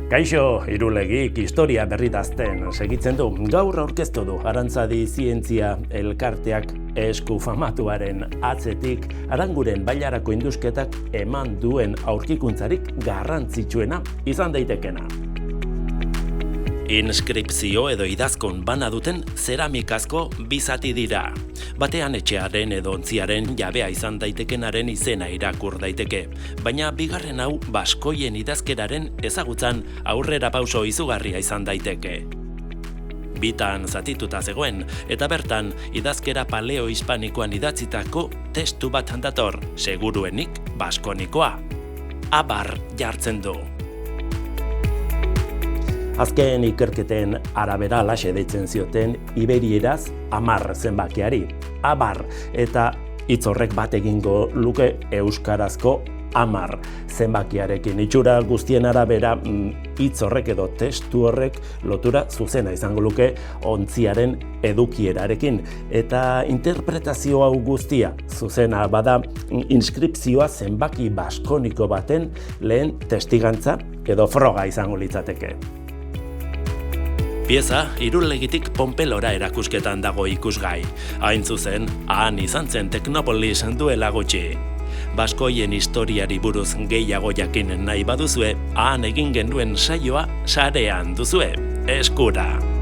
Kaixo, Irulegik historia berritazten segitzen du. Gaur aurkeztu du Arantzadi Zientzia elkarteak esku famatuaren atzetik Aranguren bailarako indusketak eman duen aurkikuntzarik garrantzitsuena izan daitekena. Inskripzio edo idazkon bana duten zeramikazko bi zati dira. Batean etxearen edo ontziaren jabea izan daitekenaren izena irakur daiteke, baina bigarren hau baskoien idazkeraren ezagutzan aurrera pauso izugarria izan daiteke. Bitan zatituta zegoen, eta bertan idazkera paleo-hispanikoan idatzitako testu bat dator, seguruenik baskonikoa. Abar jartzen du. Azken ikerketen arabera alaxe deitzen zioten iberieraz 10 zenbakiari. Abar, eta hitz horrek bat egingo luke euskarazko 10 zenbakiarekin. Itxura guztien arabera hitz horrek edo testu horrek lotura zuzena izango luke ontziaren edukierarekin. Eta interpretazio hau guztia zuzena bada inskripzioa zenbaki baskoniko baten lehen testigantza edo froga izango litzateke. Pieza Irulegitik Ponpelora erakusketan dago ikusgai. Hain zuzen, han izan zen Teknopolis duela gutxi. Baskoien historiari buruz gehiago jakin nahi baduzue, han egin genuen saioa sarean duzue. Eskura!